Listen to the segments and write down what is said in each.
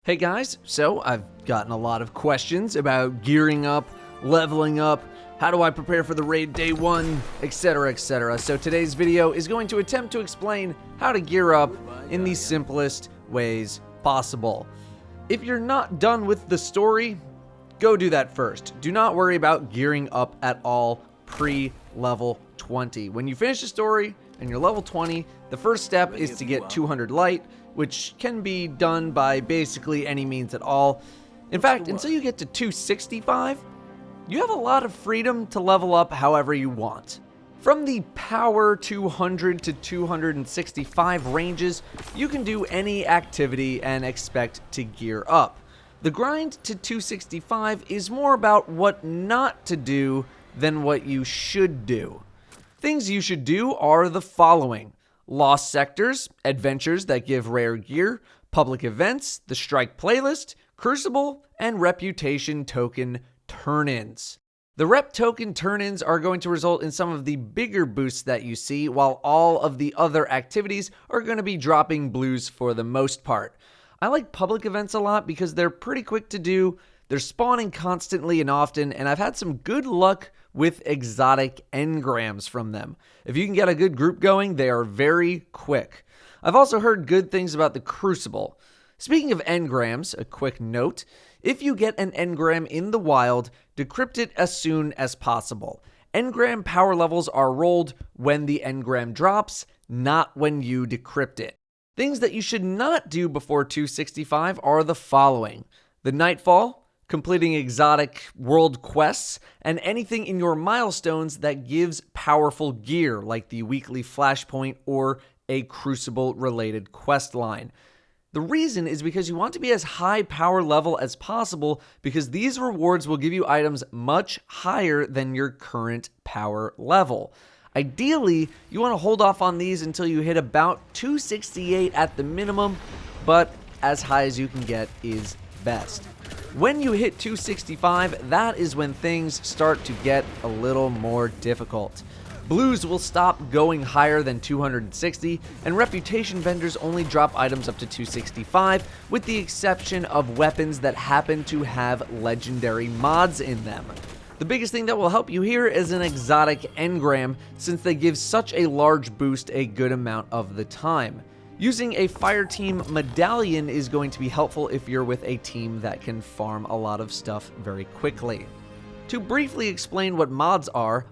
Hey guys, so I've gotten a lot of questions about gearing up, leveling up, how do I prepare for the raid day one, etc, etc. So today's video is going to attempt to explain how to gear up in the simplest ways possible. If you're not done with the story, go do that first. Do not worry about gearing up at all pre-level 20. When you finish the story and you're level 20, the first step is to get 200 light, which can be done by basically any means at all. In fact, until you get to 265, you have a lot of freedom to level up however you want. From the power 200 to 265 ranges, you can do any activity and expect to gear up. The grind to 265 is more about what not to do than what you should do. Things you should do are the following: Lost Sectors, adventures that give rare gear, public events, the Strike playlist, Crucible, and Reputation token turn-ins. The Rep token turn-ins are going to result in some of the bigger boosts that you see, while all of the other activities are going to be dropping blues for the most part. I like public events a lot because they're pretty quick to do, they're spawning constantly and often, and I've had some good luck with exotic engrams from them. If you can get a good group going, they are very quick. I've also heard good things about the Crucible. Speaking of engrams, a quick note: if you get an engram in the wild, decrypt it as soon as possible. Engram power levels are rolled when the engram drops, not when you decrypt it. Things that you should not do before 265 are the following: the Nightfall, completing exotic world quests, and anything in your milestones that gives powerful gear, like the weekly flashpoint or a Crucible-related quest line. The reason is because you want to be as high power level as possible, because these rewards will give you items much higher than your current power level. Ideally, you want to hold off on these until you hit about 268 at the minimum, but as high as you can get is best. When you hit 265, that is when things start to get a little more difficult. Blues will stop going higher than 260, and reputation vendors only drop items up to 265, with the exception of weapons that happen to have legendary mods in them. The biggest thing that will help you here is an exotic engram, since they give such a large boost a good amount of the time. Using a Fireteam medallion is going to be helpful if you're with a team that can farm a lot of stuff very quickly. To briefly explain what mods are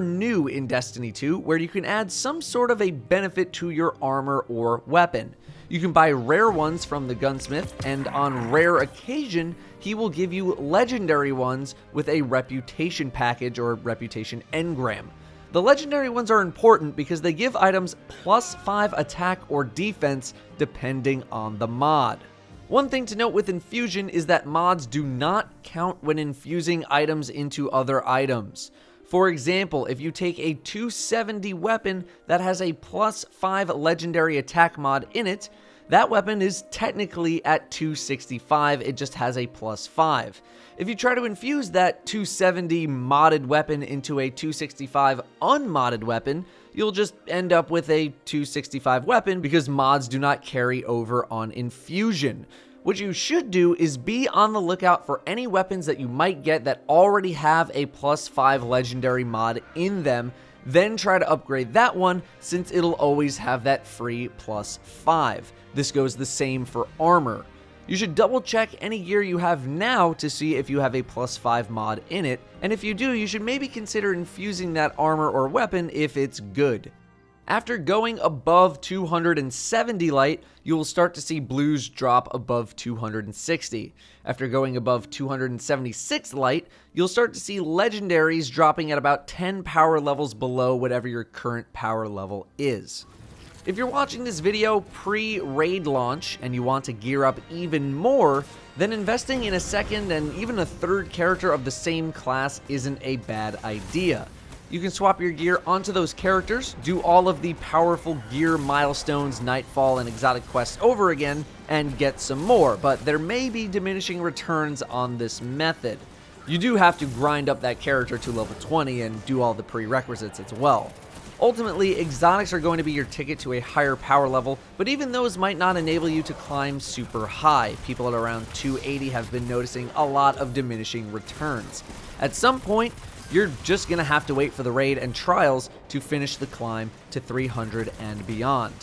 new in Destiny 2, where you can add some sort of a benefit to your armor or weapon. You can buy rare ones from the gunsmith, and on rare occasion, he will give you legendary ones with a reputation package or reputation engram. The legendary ones are important because they give items +5 attack or defense depending on the mod. One thing to note with infusion is that mods do not count when infusing items into other items. For example, if you take a 270 weapon that has a +5 legendary attack mod in it, that weapon is technically at 265, it just has a +5. If you try to infuse that 270 modded weapon into a 265 unmodded weapon, you'll just end up with a 265 weapon because mods do not carry over on infusion. What you should do is be on the lookout for any weapons that you might get that already have a +5 legendary mod in them, then try to upgrade that one since it'll always have that free +5. This goes the same for armor. You should double check any gear you have now to see if you have a +5 mod in it, and if you do, you should maybe consider infusing that armor or weapon if it's good. After going above 270 light, you will start to see blues drop above 260. After going above 276 light, you'll start to see legendaries dropping at about 10 power levels below whatever your current power level is. If you're watching this video pre-raid launch and you want to gear up even more, then investing in a second and even a third character of the same class isn't a bad idea. You can swap your gear onto those characters, do all of the powerful gear milestones, Nightfall, and exotic quests over again, and get some more, but there may be diminishing returns on this method. You do have to grind up that character to level 20 and do all the prerequisites as well. Ultimately, exotics are going to be your ticket to a higher power level, but even those might not enable you to climb super high. People at around 280 have been noticing a lot of diminishing returns. At some point, you're just going to have to wait for the raid and trials to finish the climb to 300 and beyond.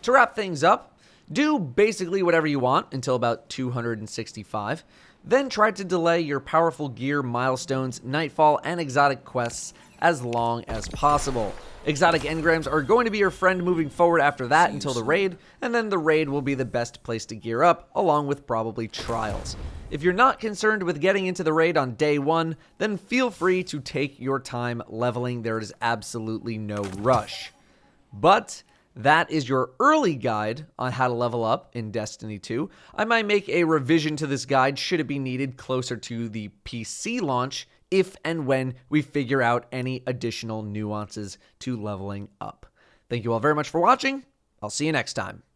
To wrap things up, do basically whatever you want until about 265, then try to delay your powerful gear, milestones, nightfall, and exotic quests as long as possible. Exotic engrams are going to be your friend moving forward after that until the raid, and then the raid will be the best place to gear up, along with probably trials. If you're not concerned with getting into the raid on day 1, then feel free to take your time leveling. There is absolutely no rush. But that is your early guide on how to level up in Destiny 2. I might make a revision to this guide should it be needed closer to the PC launch, if and when we figure out any additional nuances to leveling up. Thank you all very much for watching. I'll see you next time.